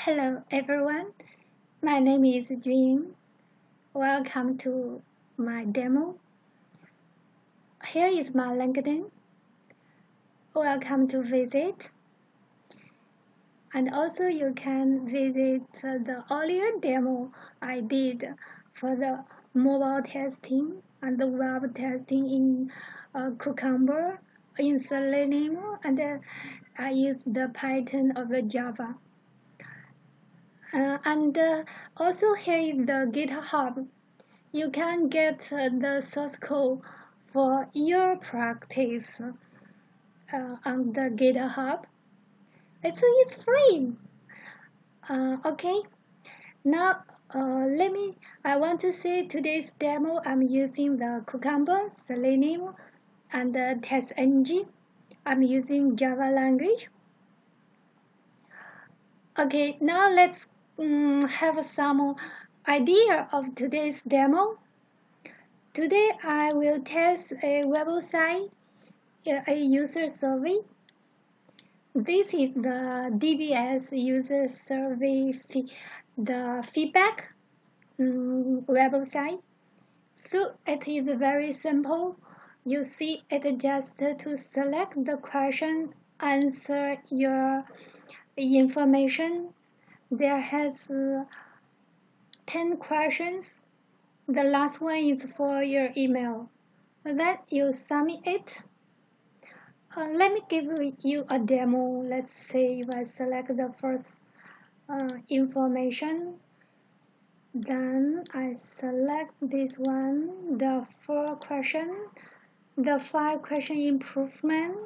Hello everyone, my name is Jun. Welcome to my demo. Here is my LinkedIn. Welcome to visit. And also you can visit the earlier demo I did for the mobile testing and the web testing in Cucumber, in Selenium, and I used the Python of the Java. Also here is the GitHub. You can get the source code for your practice on the GitHub. It's free. Okay, now I want to say today's demo I'm using the Cucumber, Selenium, and the TestNg. I'm using Java language. Okay, now let's have some idea of today's demo. Today I will test a website, a user survey. This is the DBS user survey, the feedback website. So it is very simple. You see it just to select the question, answer your information. There has 10 questions. The last one is for your email. Then you submit it. Let me give you a demo. Let's say if I select the first information, then I select this one, the 4 question, the 5 question improvement,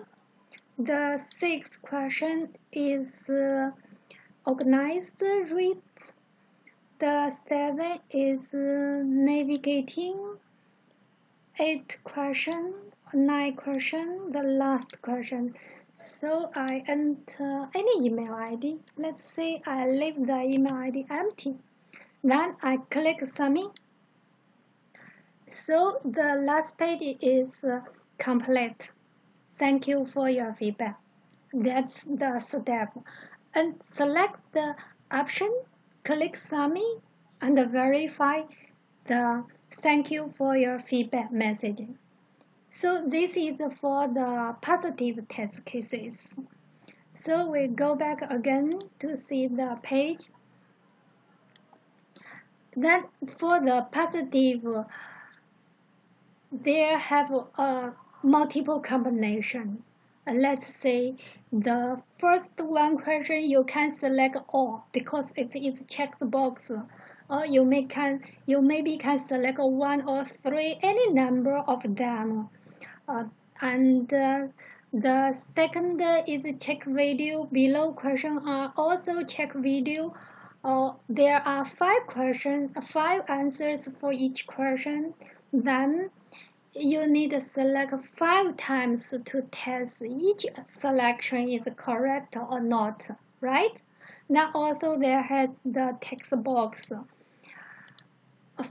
the 6th question is organized read, the 7 is navigating, 8 question, 9 question, the last question. So I enter any email ID. Let's say I leave the email ID empty. Then I click submit. So the last page is complete. Thank you for your feedback. That's the step. And select the option, click submit, and verify the thank you for your feedback message. So this is for the positive test cases. So we go back again to see the page. Then for the positive, there have a multiple combination. Let's say the first one question you can select all because it is checked box. Or you maybe can select 1 or 3, any number of them. The second is check video. Below question are also check video. There are 5 questions, 5 answers for each question. Then you need to select 5 times to test each selection is correct or not, right? Now also there has the text box.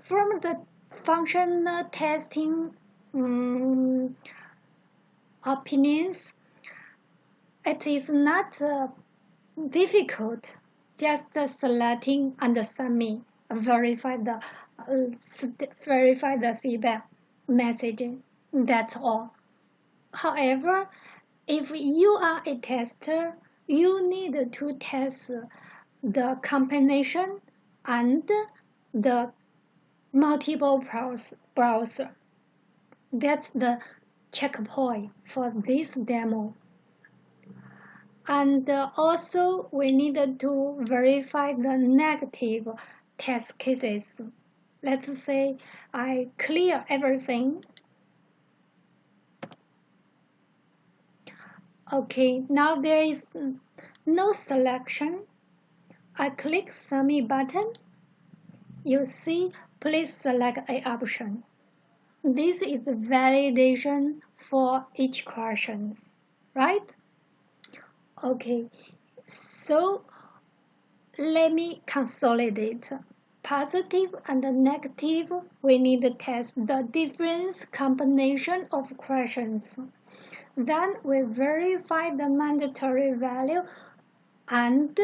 From the functional testing opinions, it is not difficult. Just selecting and submit, verify the feedback messaging. That's all. However, if you are a tester, you need to test the combination and the multiple browser. That's the checkpoint for this demo. And also we need to verify the negative test cases. Let's say I clear everything. Okay, now there is no selection. I click submit button. You see, please select a option. This is validation for each questions, right? Okay, so let me consolidate. Positive and negative, we need to test the different combination of questions. Then we verify the mandatory value and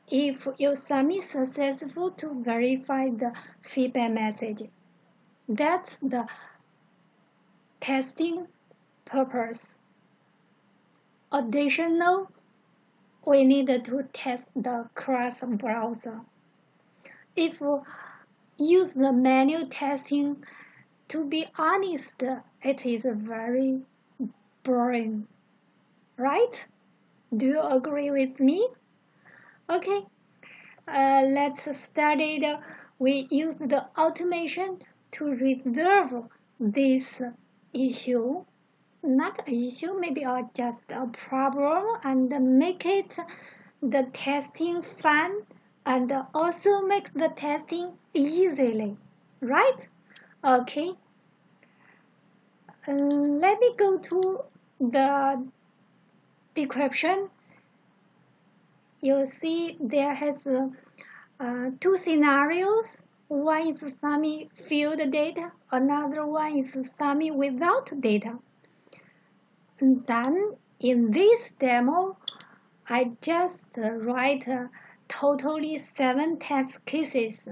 if you submit successful to verify the feedback message. That's the testing purpose. Additional, we need to test the cross-browser. If you use the manual testing, to be honest, it is very boring, right? Do you agree with me? Okay, let's start it. We use the automation to resolve this issue, not an issue, maybe just a problem, and make it the testing fun and also make the testing easily, right? Okay, let me go to the decryption. You see there has two scenarios. One is submit field data, another one is submit without data. And then in this demo, I just write totally 7 test cases.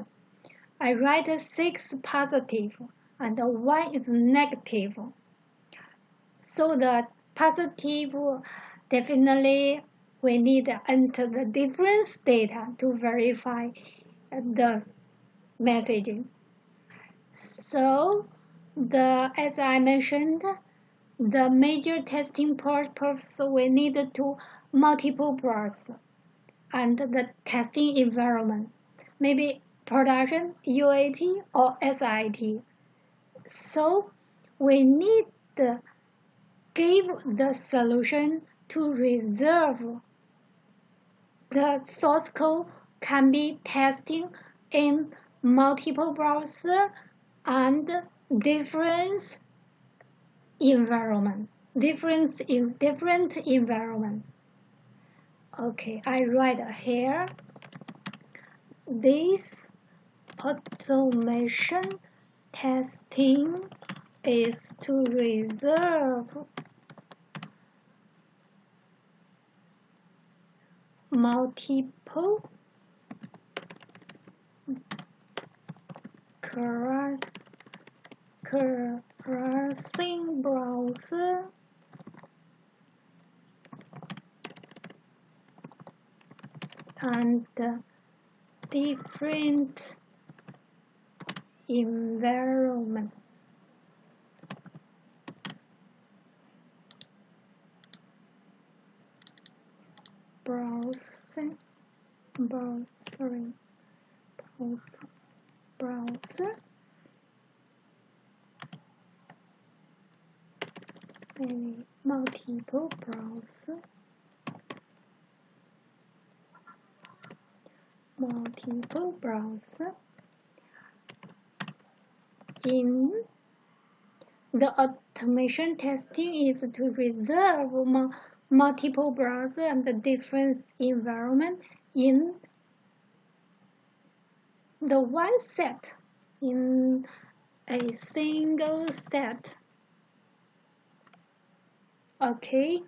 I write 6 positive and 1 is negative. So the positive, definitely we need to enter the difference data to verify the messaging. So as I mentioned, the major testing purpose we need to multiple browser and the testing environment, maybe production, UAT, or SIT. So we need to give the solution to reserve the source code can be testing in multiple browser and different environment. Different environment. Okay, I write here. This automation testing is to reserve multiple crossing browser and different environment. Browser maybe multiple browser in the automation testing is to reserve multiple browser and the different environment in the one set, in a single set. Okay,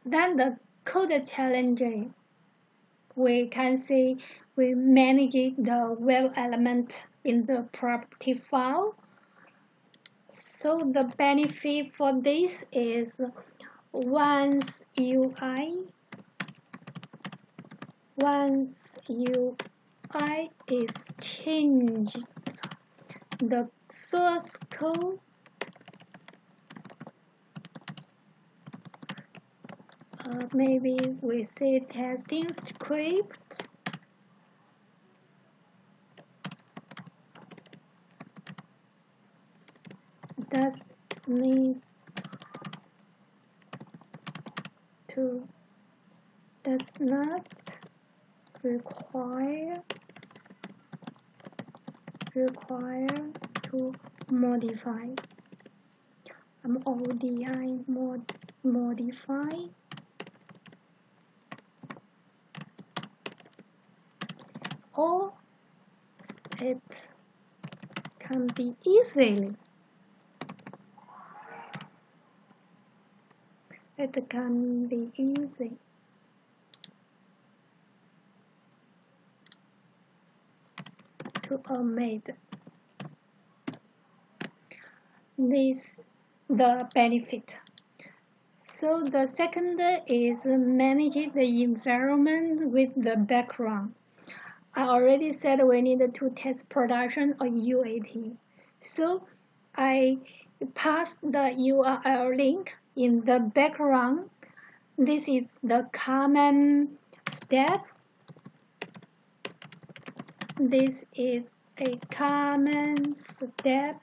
then the code challenge, we can see we manage the web element in the property file. So the benefit for this is once UI is changed, the source code maybe we say testing script does not require to modify. ODI modify or it can be easily. It can be easy. to omit this the benefit. So the second is manage the environment with the background. I already said we need to test production or UAT. So I pass the URL link in the background. This is the common step. This is a common step.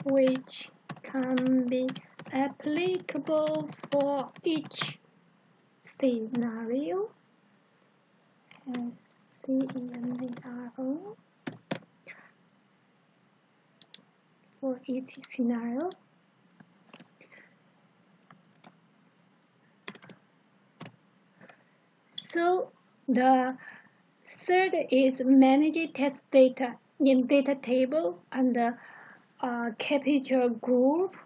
Which can be applicable for each scenario. SCENARO for each scenario. So the third is manage test data in data table and capital group.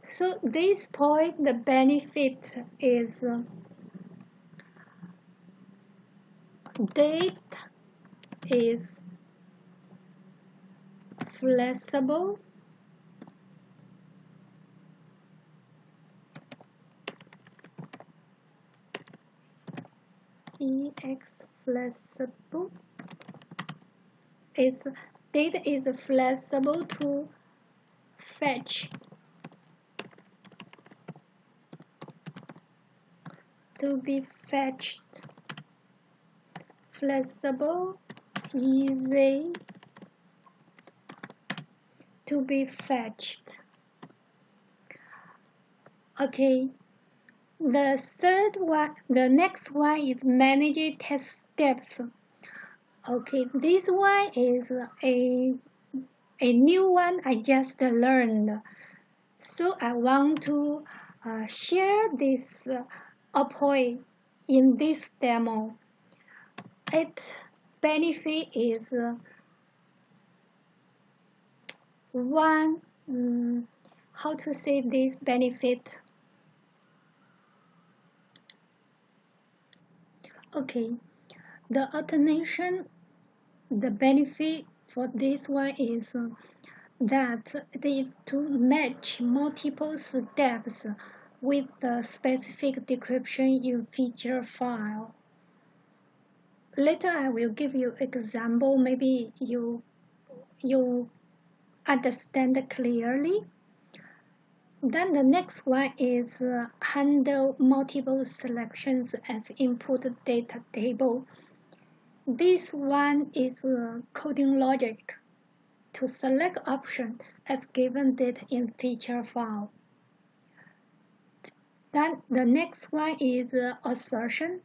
So this point, the benefit is date is flexible. Flexible is data is flexible to fetch, to be fetched, flexible, easy to be fetched. Okay, the third one, the next one is manage test steps. Okay, this one is a new one I just learned. So I want to share this point in this demo. Its benefit is one, how to say this benefit? Okay, the alternation, the benefit for this one is that it is to match multiple steps with the specific description in feature file. Later I will give you example, maybe you understand clearly. Then the next one is handle multiple selections as input data table. This one is coding logic to select option as given data in feature file. Then the next one is assertion.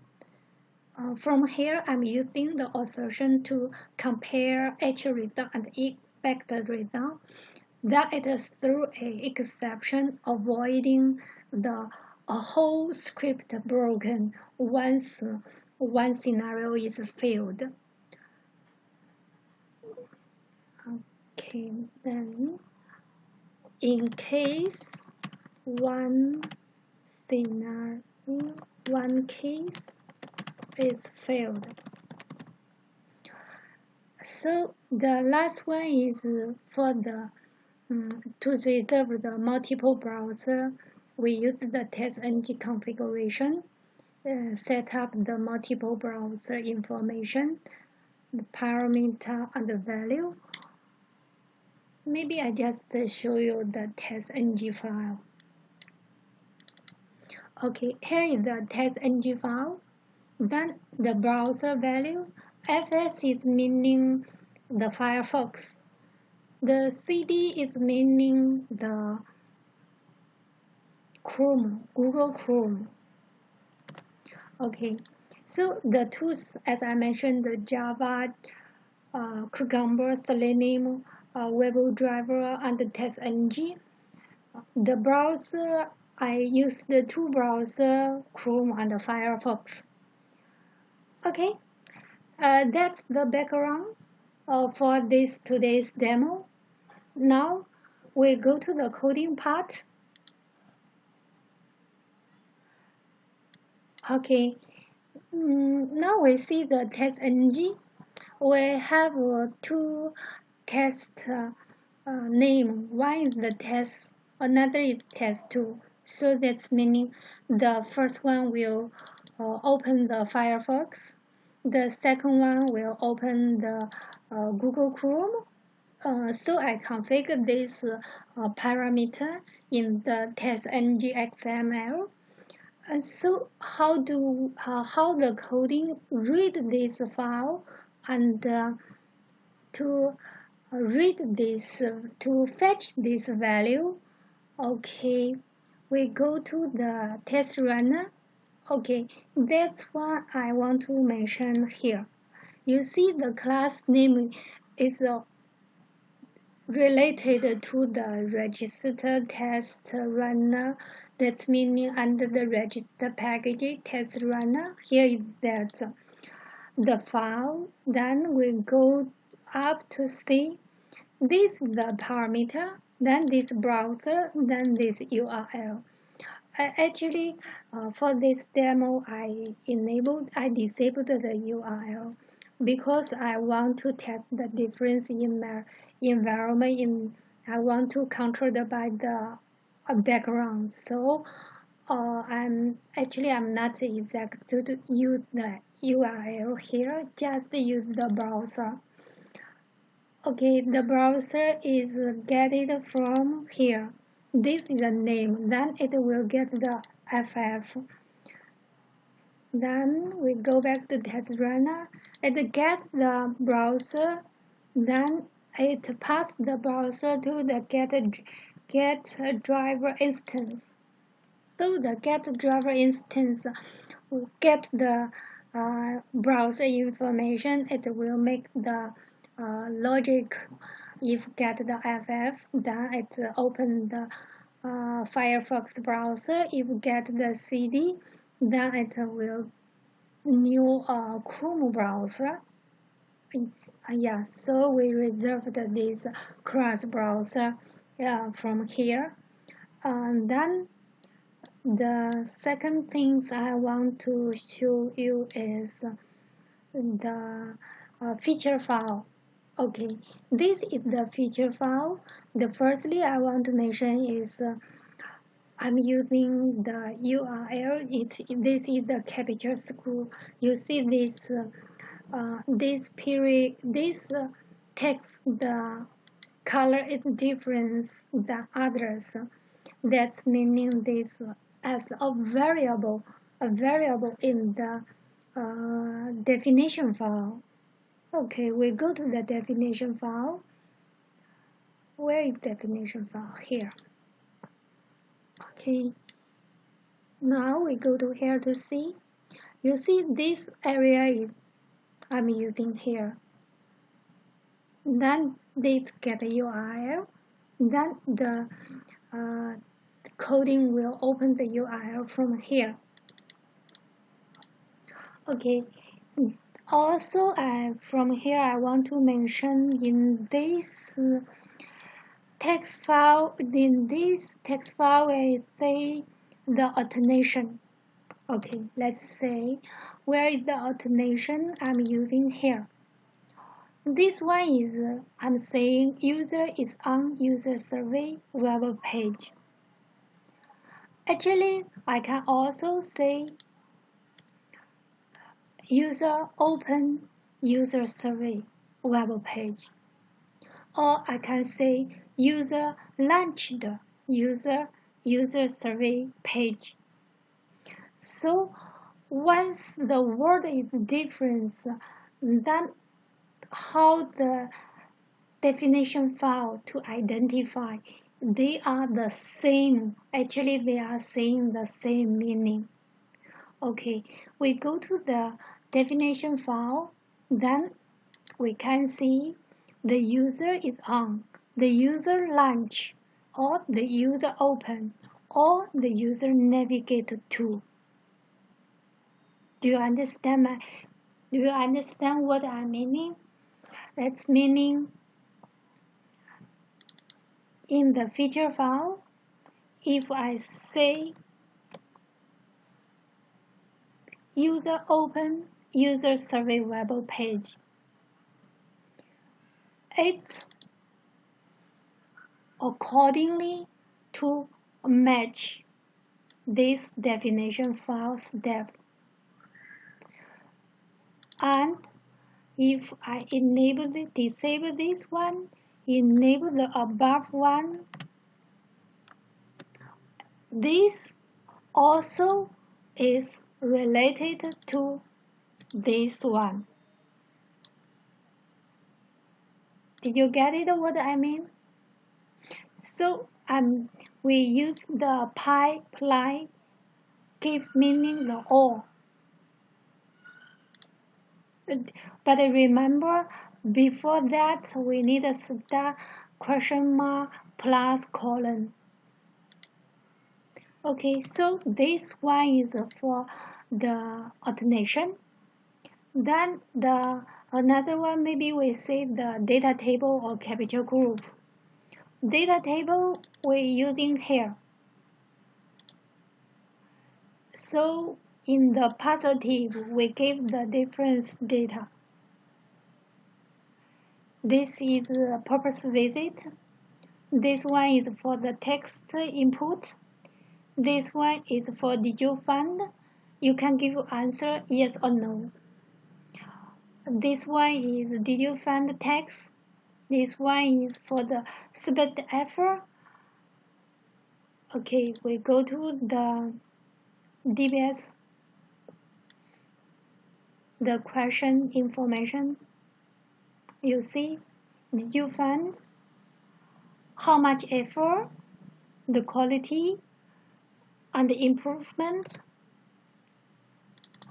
From here, I'm using the assertion to compare actual result and expected result. That it is through an exception, avoiding the whole script broken once one scenario is failed. Okay, then in case one case is failed. So the last one is for the to reserve the multiple browser, we use the TestNg configuration, set up the multiple browser information, the parameter and the value. Maybe I just show you the TestNg file. Okay, here is the TestNg file. Then the browser value, FS is meaning the Firefox. The CD is meaning the Chrome, Google Chrome. Okay, so the tools, as I mentioned, the Java, Cucumber, Selenium, WebDriver, and the TestNg. The browser, I use the two browsers, Chrome and Firefox. Okay, that's the background for today's demo. Now we go to the coding part. Okay, now we see the TestNg. We have two test name. One is the test, another is test2. So that's meaning the first one will open the Firefox. The second one will open the Google Chrome. So I configure this parameter in the TestNg+MultipleBrowser. So how the coding read this file and to read this to fetch this value? Okay, we go to the test runner. Okay, that's what I want to mention here. You see the class name is related to the register test runner. That's meaning under the register package test runner. Here is that the file. Then we go up to see this is the parameter, then this browser, then this URL. Actually, for this demo, I disabled the URL because I want to test the difference in the environment. I want to control by the background. So I'm not exact to use the URL here. Just use the browser. Okay, the browser is get it from here. This is the name, then it will get the FF. Then we go back to test runner. It get the browser, then it pass the browser to the get driver instance. So the get driver instance will get the browser information. It will make the logic. If get the FF, then it open the Firefox browser. If get the CD, then it will new Chrome browser. Yeah, so we reserved this cross browser from here. And then the second thing I want to show you is the feature file. Okay, this is the feature file. The firstly I want to mention is I'm using the URL. This is the capture school. You see this this text, the color is different than others. That's meaning this as a variable in the definition file. Okay, we go to the definition file. Where is definition file? Here. Okay. Now we go to here to see. You see this area I'm using here. Then this get a URL. Then the coding will open the URL from here. Okay. Also, from here I want to mention in this text file. In this text file, I say the alternation. Okay, let's say where is the alternation I'm using here. This one is I'm saying user is on user survey web page. Actually, I can also say user open user survey web page, or I can say user launched user survey page. So once the word is different, then how the definition file to identify they are the same. Actually, they are saying the same meaning. Okay, we go to the definition file, then we can see the user is on, the user launch, or the user open, or the user navigate to. Do you understand what I'm meaning? That's meaning in the feature file, if I say user open user survey web page. It's accordingly to match this definition file step. And if I disable this one, enable the above one, this also is related to this one. Did you get it what I mean? So we use the pipeline give meaning the all. But remember, before that we need a star question mark plus colon. Okay, so this one is for the alternation. Then another one, maybe we say the data table or capital group. Data table we're using here. So in the positive, we give the difference data. This is a purpose visit. This one is for the text input. This one is for did you find? You can give answer yes or no. This one is did you find the text? This one is for the split effort. Okay, we go to the DBS, the question information. You see, did you find how much effort, the quality, and the improvement?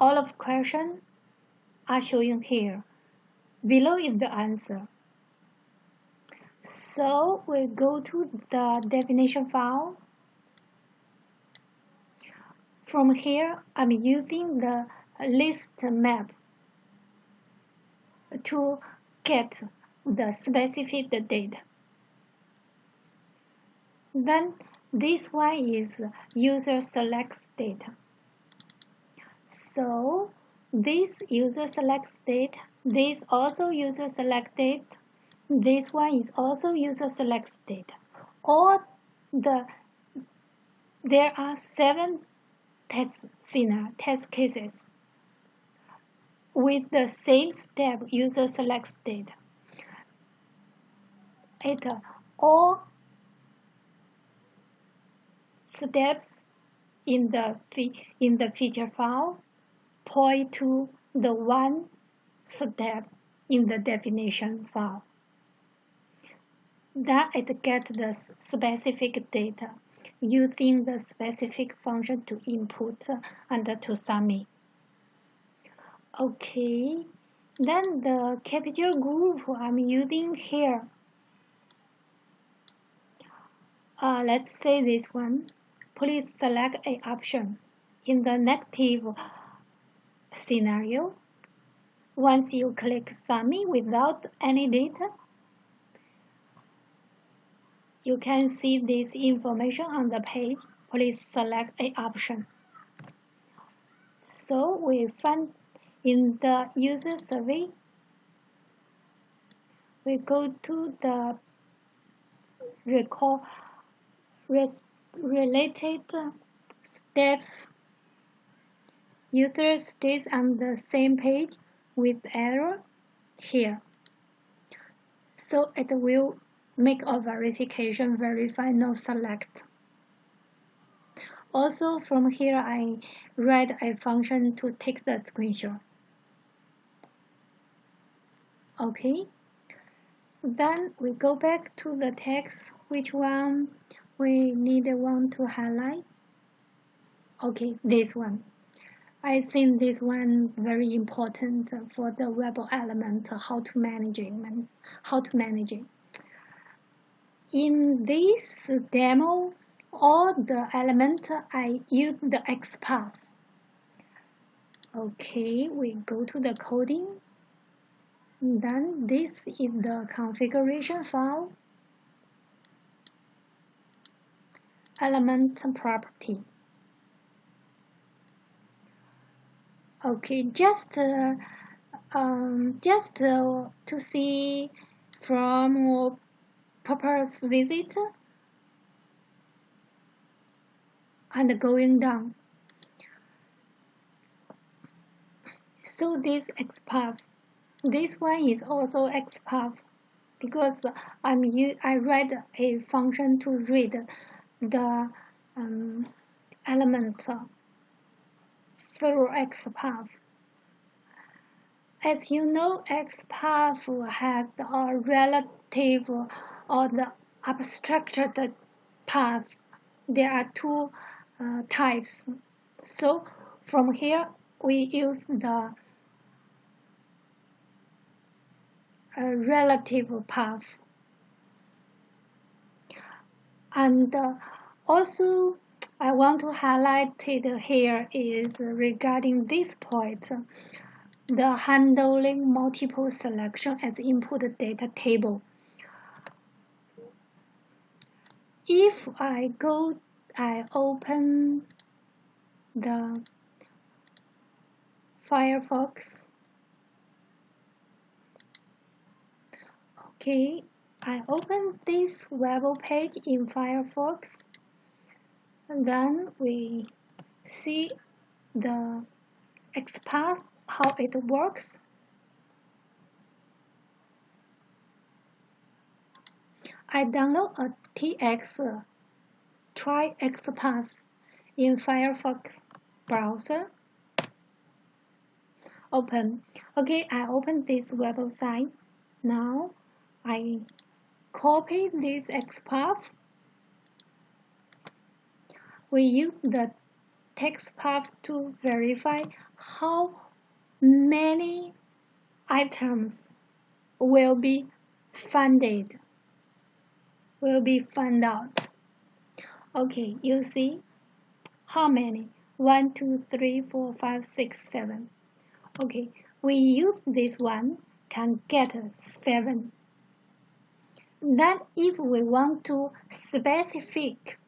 All of questions are showing here. Below is the answer. So we go to the definition file. From here, I'm using the list map to get the specific data. Then this one is user selects data. So this user selects data. This also user select data. This one is also user selects data. There are 7 test cases with the same step user selects data. All steps in the feature file point to the one step in the definition file. Then it gets the specific data using the specific function to input and to submit. Okay, then the capital group I'm using here. Let's say this one. Please select a option. In the negative scenario, once you click submit without any data, you can see this information on the page. Please select a option. So we find in the user survey, we go to the related steps. User stays on the same page with error here. So it will make a verification, verify no select. Also from here I write a function to take the screenshot. Okay. Then we go back to the text. Which one we want to highlight? Okay, this one. I think this one very important for the web element, how to manage it. In this demo, all the elements I use the XPath. Okay, we go to the coding. Then this is the configuration file, element property. Okay, just to see from purpose visit and going down. So this XPath, this one is also XPath because I read a function to read the elements through XPath. As you know, XPath has a relative or the abstracted path. There are two types. So from here we use the relative path. And also I want to highlight it here is regarding this point, the handling multiple selection as input data table. If I open the Firefox, okay, I open this web page in Firefox, and then we see the XPath, how it works. I download a TX try XPath in Firefox browser. Open. Okay, I open this website. Now I copy this XPath. We use the text path to verify how many items will be found out. Okay, you see how many? 1, 2, 3, 4, 5, 6, 7. Okay, we use this one can get 7. Then if we want to specific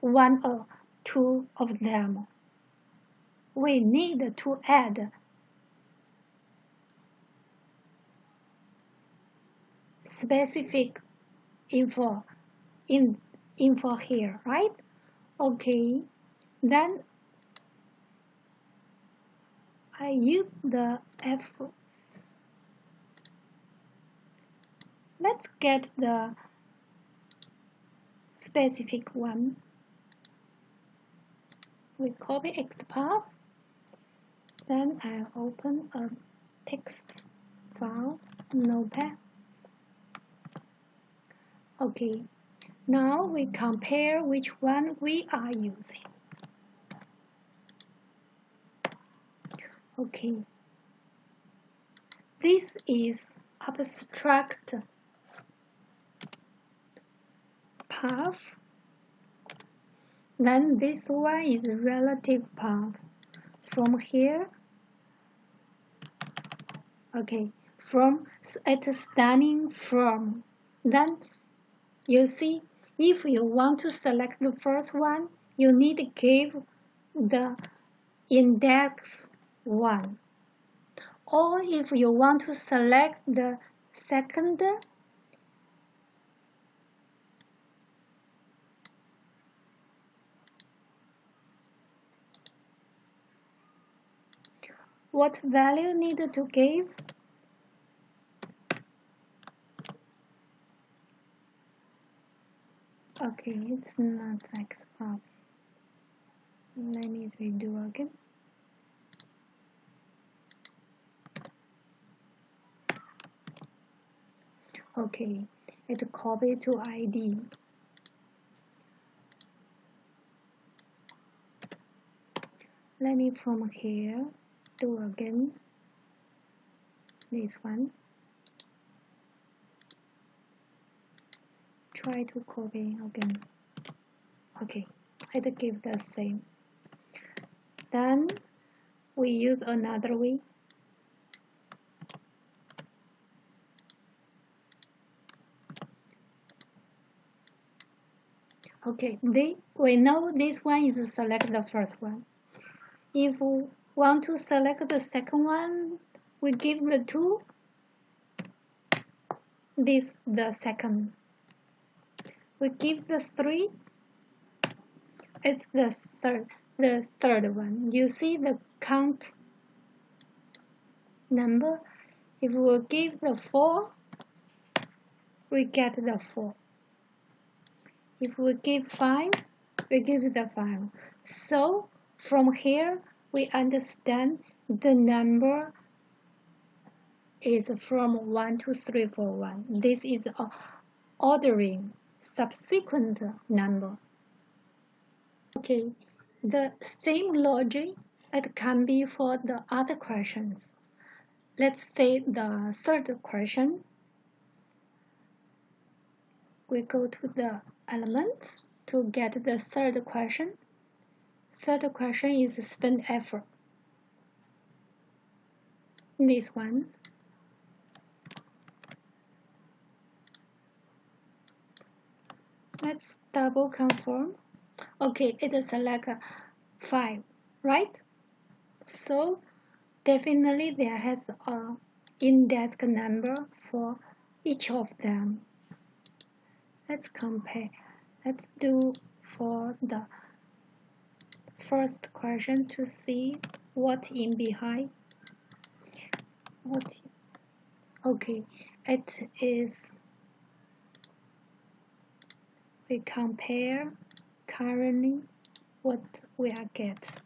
one or two of them, we need to add specific info here, right? Okay, then I use the F. Let's get the specific one. We copy XPath. Then I open a text file, Notepad. Okay, now we compare which one we are using. Okay, this is abstract path. Then this one is relative path. From here, okay, it's starting from. Then you see, if you want to select the first one, you need to give the index 1. Or if you want to select the second, what value needed to give? Okay, it's not XPath. Let me redo again. Okay, it's copied to ID. Let me from here do again this one. Try to copy again. Okay, it gives the same. Then we use another way. Okay, we know this one is select the first one. If we want to select the second one, we give the 2, this the second. We give the 3, it's the third one. You see the count number. If we give the 4, we get the 4. If we give 5, we give the 5. So from here, we understand the number is from 1 to 3, 4, 1. This is a ordering subsequent number. Okay, the same logic it can be for the other questions. Let's say the third question. We go to the element to get the third question. Third question is spend effort. This one. Let's double confirm. Okay, it is select 5, right? So definitely there has a index number for each of them. Let's compare. Let's do for the first question to see what in behind. Okay, it is. We compare currently what we are get.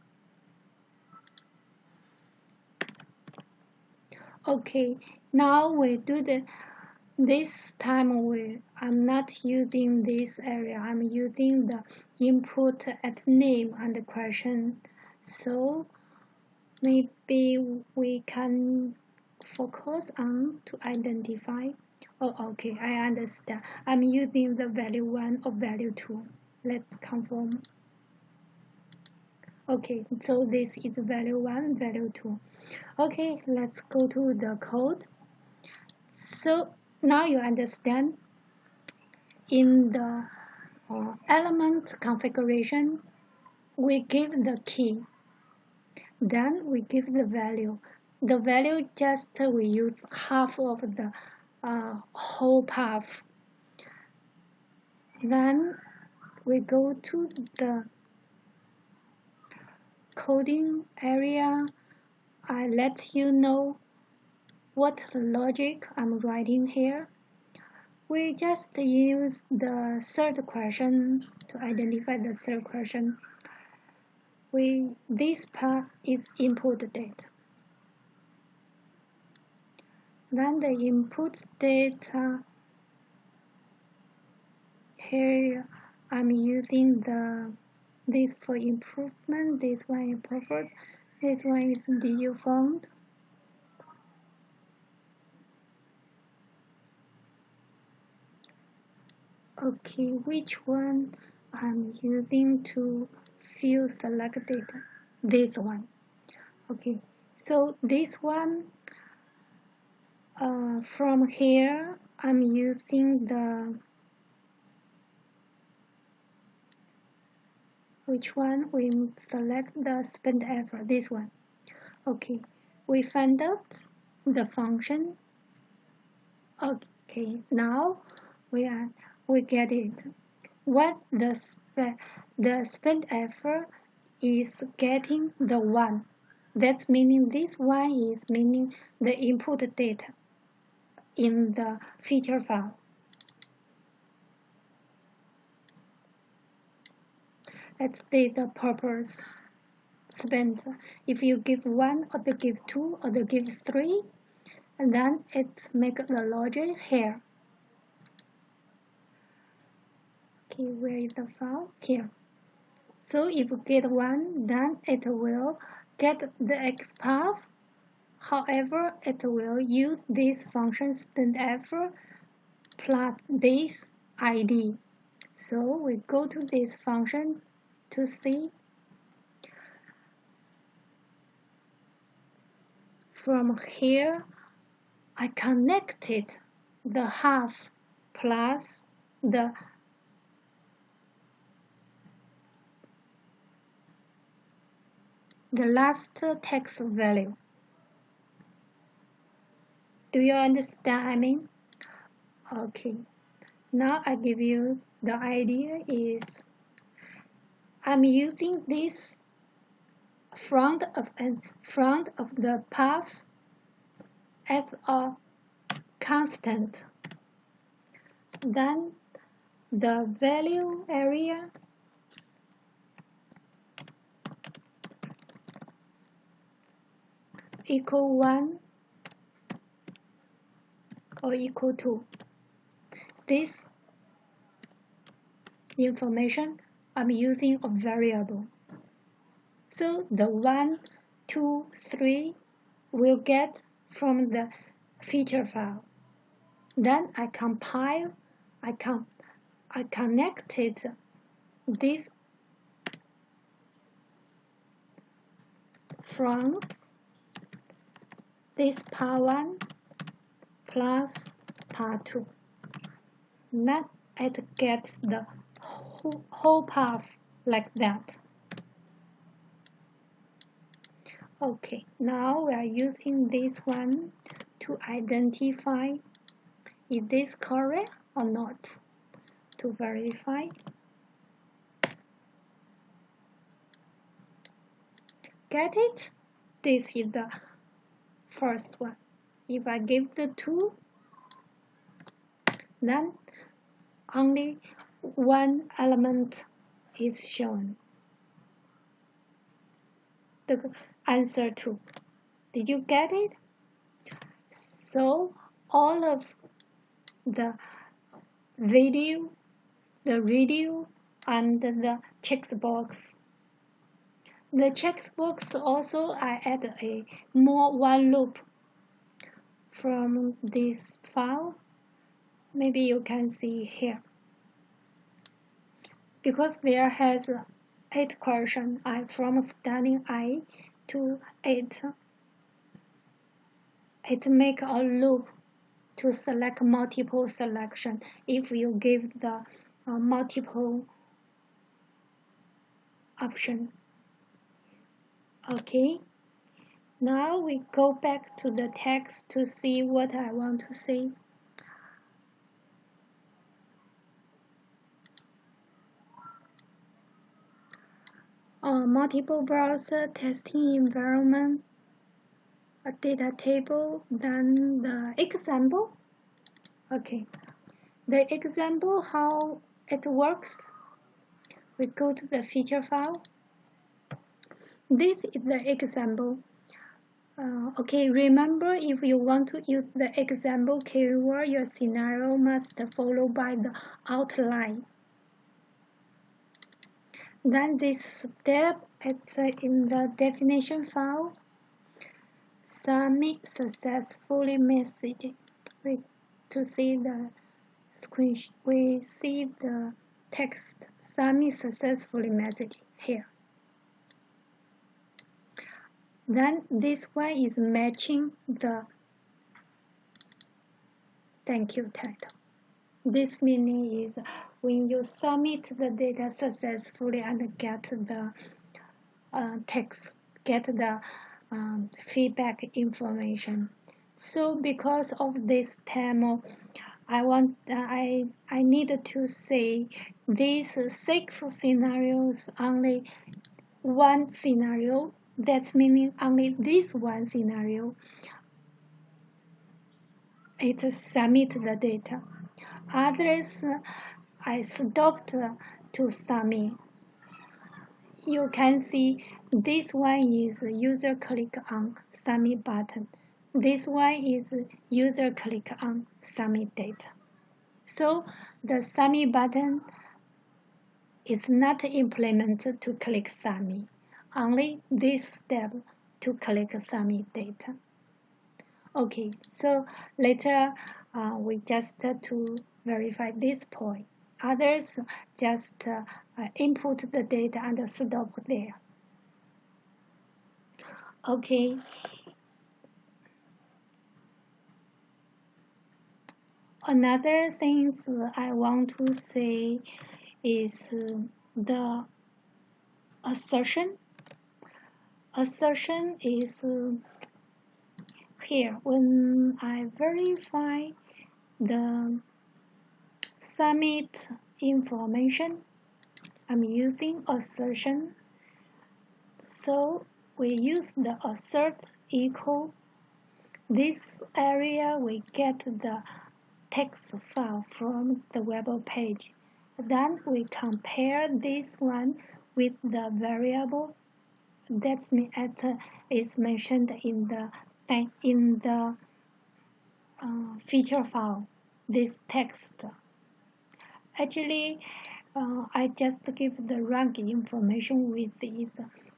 Okay, now we do this time I'm not using this area. I'm using the input at name and the question. So maybe we can focus on to identify. Oh, okay, I understand. I'm using the value 1 or value 2. Let's confirm. Okay, so this is value 1, value 2. Okay, let's go to the code. So now you understand in the element configuration, we give the key. Then we give the value. The value just we use half of the whole path. Then we go to the coding area. I let you know what logic I'm writing here. We just use the third question to identify the third question. This part is input data. Then the input data, here I'm using this for improvement, this one is preferred, this one is did you found. Okay, which one I'm using to fill select data? This one. Okay, so this one from here I'm using the which one we select the spend effort, this one. Okay, we find out the function. Okay, now we get it. What the spend effort is getting the 1. That's meaning this one is meaning the input data in the feature file. Let's say the purpose spent. If you give 1 or you give 2 or you give 3, and then it makes the logic here. Okay, where is the file? Here. So if you get 1, then it will get the XPath. However, it will use this function spend effort plus this ID. So we go to this function to see. From here, I connected the half plus the the last text value. Do you understand? I mean, okay. Now I give you the idea is I'm using this front of the path as a constant. Then the value area equal 1 or equal to. This information I'm using a variable. So the 1, 2, 3 will get from the feature file. Then I compile, I connected this front, this part 1 plus part 2. Then it gets the whole path like that. Okay, now we are using this one to identify is this correct or not, to verify. Get it? This is the first one. If I give the 2, then only one element is shown. The answer 2. Did you get it? So all of the video, the radio, and the checkbox. The checkbox also I add a more one loop from this file. Maybe you can see here. Because there has 8 questions, from starting I to 8. It make a loop to select multiple selection if you give the multiple option. Okay, now we go back to the text to see what I want to say. Multiple browser testing environment, a data table, then the example. Okay, the example, how it works. We go to the feature file. This is the example. Okay, remember if you want to use the example keyword, your scenario must follow by the outline. Then this step, it's in the definition file. Submit successfully message. To see the screen, we see the text submit successfully message here. Then this one is matching the thank you title. This meaning is when you submit the data successfully and get the text, get the feedback information. So because of this demo, I need to say these 6 scenarios, only one scenario. That's meaning only this one scenario. It submit the data. Others I stopped to submit. You can see this one is user click on submit button. This one is user click on submit data. So the submit button is not implemented to click submit. Only this step to click submit data. Okay, so later we just to verify this point. Others just input the data and stop there. Okay. Another thing I want to say is the assertion. assertion is here. When I verify the submit information, I'm using assertion. So we use the assert equal. This area we get the text file from the web page. Then we compare this one with the variable that is mentioned in the feature file. This text. Actually, I just give the rank information with it,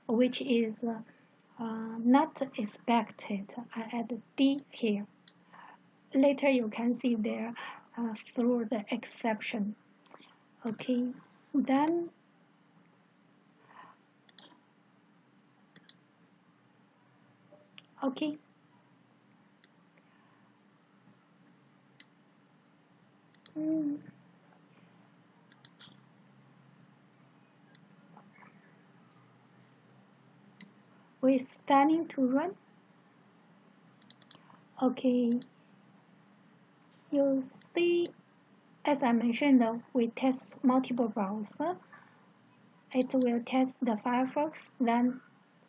which is not expected. I add D here. Later you can see there through the exception. Okay, then okay. We're starting to run. Okay, you see, as I mentioned, we test multiple browser. It will test the Firefox, then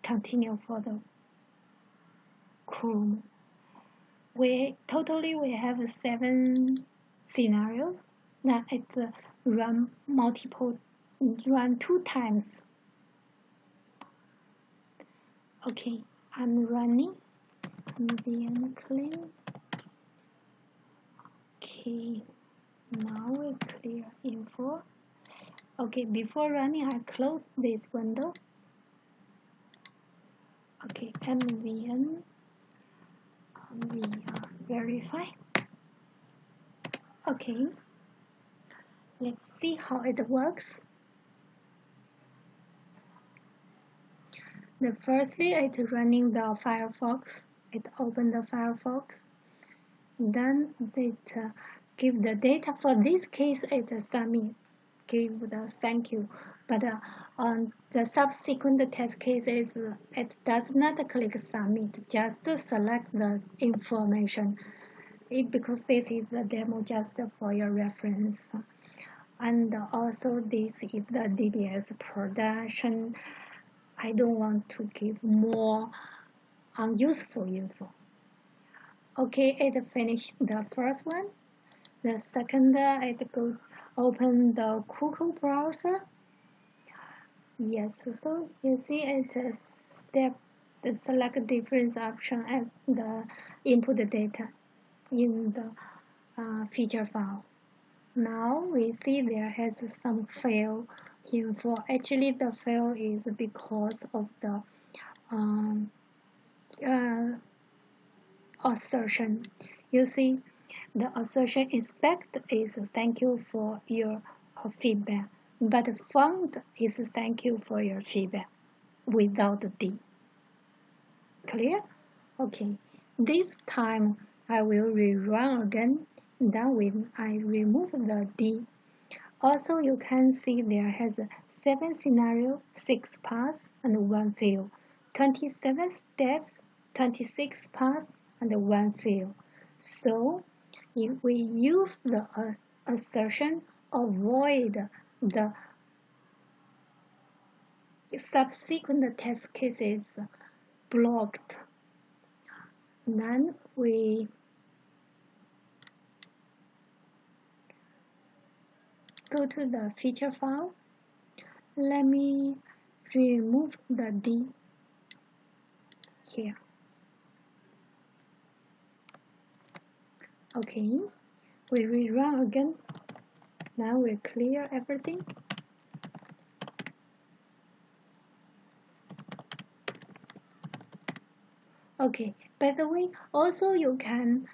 continue for the Chrome. We have 7 scenarios. Now it run 2 times. Okay, I'm running. Then clean. Okay, now we clear info. Okay, before running, I close this window. Okay, MVN. Verify. Okay, let's see how it works. Firstly, it's running the Firefox. It opened the Firefox. Then it give the data. For this case, it submit, give the thank you. But on the subsequent test cases, it does not click submit. Just select the information. Because this is the demo just for your reference. And also this is the DBS production. I don't want to give more unuseful info. Okay, it finished the first one. The second, it go open the Google browser. Yes, so you see it step the select difference option and the input data in the feature file. Now we see there has some fail info. Actually, the fail is because of the assertion. You see, the assertion expect is thank you for your feedback, but found is thank you for your feedback without D. Clear? Okay. This time I will rerun again. Then when I remove the D, also you can see there has 7 scenarios, 6 paths, and 1 fail. 27 steps, 26 paths, and 1 fail. So if we use the assertion, avoid the subsequent test cases blocked. Then we go to the feature file. Let me remove the D here. Okay, we rerun again. Now we clear everything. Okay, by the way, also you can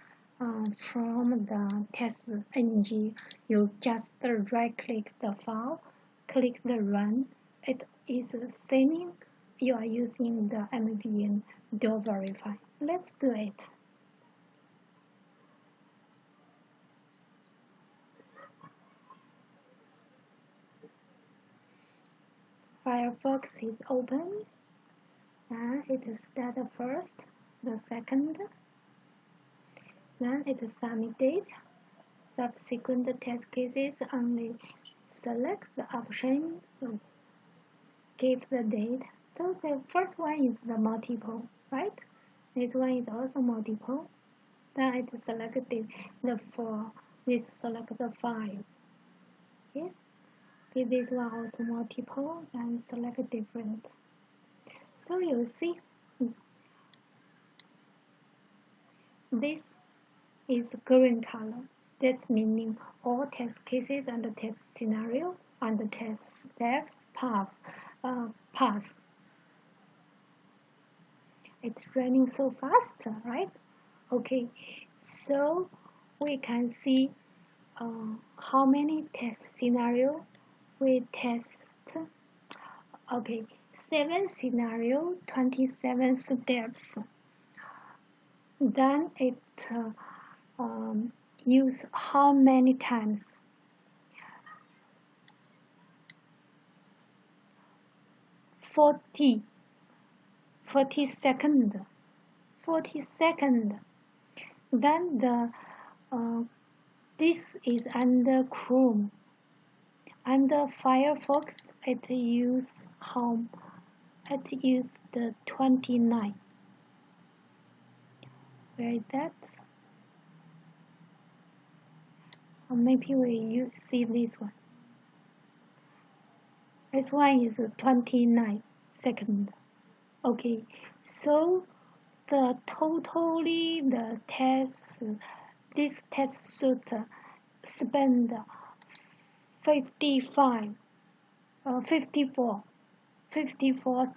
from the TestNg, you just right click the file, click the run. It is saying you are using the MVN do verify. Let's do it. Firefox is open. and it is started first, the second, then it is submit date. Subsequent test cases only select the option to give the date. So the first one is the multiple, right? This one is also multiple. Then it selected the 4. We select the 5. Yes. This one also multiple and select different. So you see, this is green color. That's meaning all test cases and the test scenario and the test steps pass. It's running so fast, right? Okay, so we can see how many test scenario we test. Okay, 7 scenario, 27 steps. Then it use how many times? 40 seconds. 40 seconds. Then the this is under Chrome. Under Firefox, it use home. It use the 29. Where is that? Or maybe we see this one. This one is 29 seconds. Okay, so the totally the test, this test should spend 54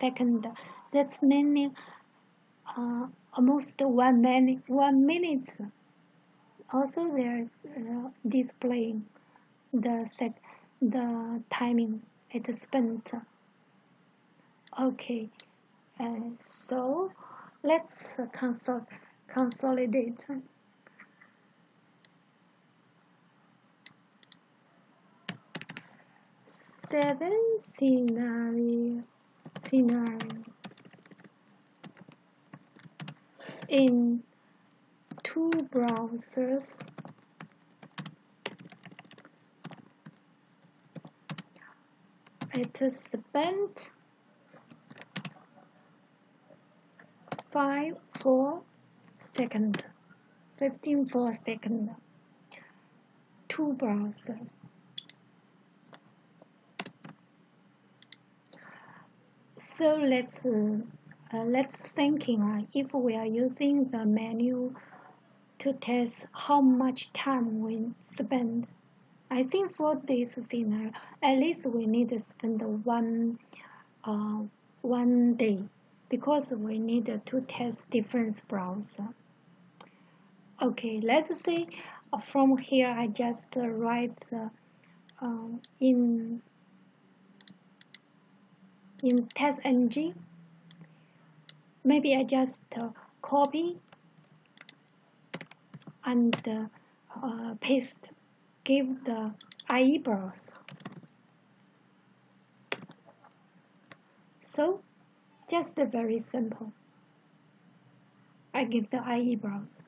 seconds. That's meaning almost 1 minute. Also, there's displaying the timing it spent. Okay, so let's consolidate. Seven scenarios in 2 browsers. It spent 4 seconds, 4 seconds. 2 browsers. So let's thinking if we are using the menu to test how much time we spend. I think for this scenario, at least we need to spend one day because we need to test different browser. Okay, let's say from here I just write in TestNg. Maybe I just copy and paste, give the IE browser. So just very simple. I give the IE browser.